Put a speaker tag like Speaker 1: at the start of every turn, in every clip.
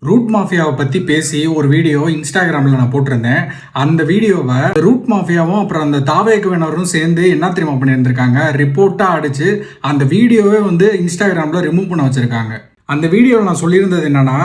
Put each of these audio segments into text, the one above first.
Speaker 1: Root மாஃபியாவை பற்றி பேசி ஒரு வீடியோ இன்ஸ்டாகிராமில் நான் போட்டிருந்தேன். அந்த வீடியோவை ரூட் மாஃபியாவும் அப்புறம் அந்த தாவேக்குவினரும் சேர்ந்து என்ன தெரியுமா பண்ணியிருந்திருக்காங்க, ரிப்போர்ட்டாக அடித்து அந்த வீடியோவே இன்ஸ்டாகிராமில் ரிமூவ் பண்ண வச்சுருக்காங்க. அந்த வீடியோவில் நான் சொல்லியிருந்தது என்னென்னா,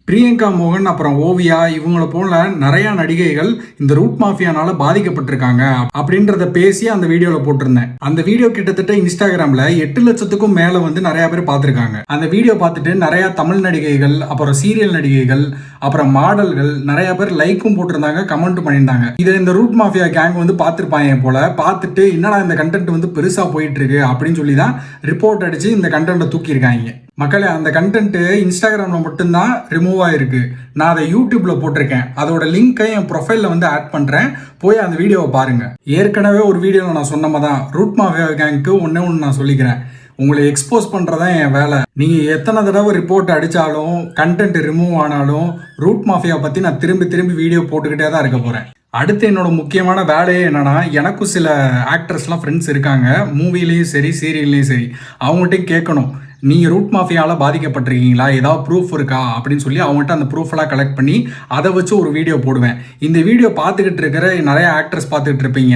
Speaker 1: பிரியங்கா மோகன் அப்புறம் ஓவியா இவங்களை போல நிறைய நடிகைகள் இந்த ரூட் மாஃபியானால பாதிக்கப்பட்டிருக்காங்க அப்படின்றத பேசி அந்த வீடியோவில் போட்டிருந்தேன். அந்த வீடியோ கிட்டத்தட்ட இன்ஸ்டாகிராமில் 8 லட்சத்துக்கும் மேலே நிறைய பேர் பார்த்துருக்காங்க. அந்த வீடியோ பார்த்துட்டு நிறைய தமிழ் நடிகைகள் அப்புறம் சீரியல் நடிகைகள் அப்புறம் மாடல்கள் நிறைய பேர் லைக்கும் போட்டிருந்தாங்க, கமெண்ட் பண்ணியிருந்தாங்க. இதை இந்த ரூட் மாஃபியா கேங் பார்த்துருப்பாங்க போல. பார்த்துட்டு என்னடா இந்த கண்டென்ட் பெருசாக போயிட்டு இருக்கு அப்படின்னு சொல்லி தான் ரிப்போர்ட் அடிச்சு இந்த கண்டென்ட்டை தூக்கியிருக்காங்க. மக்களே, அந்த கண்டென்ட் இன்ஸ்டாகிராமில் மட்டும்தான் ரிமூவ் ஆகிருக்கு. நான் அதை யூடியூப்ல போட்டிருக்கேன். அதோட லிங்கை என் ப்ரொஃபைலில் ஆட் பண்ணுறேன். போய் அந்த வீடியோவை பாருங்க. ஏற்கனவே ஒரு வீடியோவில் நான் சொன்னமா தான் ரூட் மாஃபியா கேங்க்கு ஒன்று நான் சொல்லிக்கிறேன். உங்களை எக்ஸ்போஸ் பண்ணுறதான் என் வேலை. நீங்கள் எத்தனை தடவை ரிப்போர்ட் அடித்தாலும் கண்டென்ட் ரிமூவ் ஆனாலும் ரூட் மாஃபியா பற்றி நான் திரும்பி வீடியோ போட்டுக்கிட்டே தான் இருக்க போகிறேன். அடுத்து என்னோட முக்கியமான வேலையே என்னன்னா, எனக்கும் சில ஆக்டர்ஸ்லாம் ஃப்ரெண்ட்ஸ் இருக்காங்க, மூவிலையும் சரி சீரியல்லையும் சரி. அவங்கள்ட்டையும் கேட்கணும், நீங்கள் ரூட் மாஃபியாவில் பாதிக்கப்பட்டிருக்கீங்களா, ஏதாவது ப்ரூஃப் இருக்கா அப்படின்னு சொல்லி அவங்கள்ட்ட அந்த ப்ரூஃபெல்லாம் கலெக்ட் பண்ணி அதை வச்சு ஒரு வீடியோ போடுவேன். இந்த வீடியோ பார்த்துக்கிட்டு இருக்கிற நிறைய ஆக்டர்ஸ் பார்த்துக்கிட்டு இருப்பீங்க.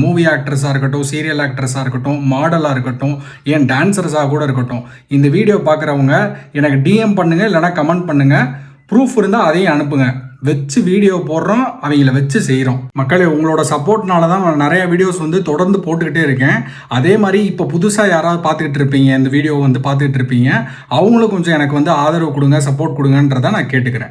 Speaker 1: மூவி ஆக்ட்ரஸாக இருக்கட்டும், சீரியல் ஆக்ட்ரஸாக இருக்கட்டும், மாடலாக இருக்கட்டும், ஏன் டான்சர்ஸாக கூட இருக்கட்டும். இந்த வீடியோ பார்க்குறவங்க எனக்கு டிஎம் பண்ணுங்கள், இல்லைனா கமெண்ட் பண்ணுங்கள். ப்ரூஃப் இருந்தால் அதையும் அனுப்புங்க. வச்சு வீடியோ போடுறோம், அவங்கள வச்சு செய்கிறோம். மக்களே, உங்களோட சப்போர்ட்னால தான் நான் நிறைய வீடியோஸ் தொடர்ந்து போட்டுக்கிட்டே இருக்கேன். அதே மாதிரி இப்போ புதுசாக யாராவது பார்த்துக்கிட்டு இருப்பீங்க, இந்த வீடியோ பார்த்துக்கிட்டு இருப்பீங்க, அவங்களும் கொஞ்சம் எனக்கு ஆதரவு கொடுங்க, சப்போர்ட் கொடுங்கன்றதை நான் கேட்டுக்கிறேன்.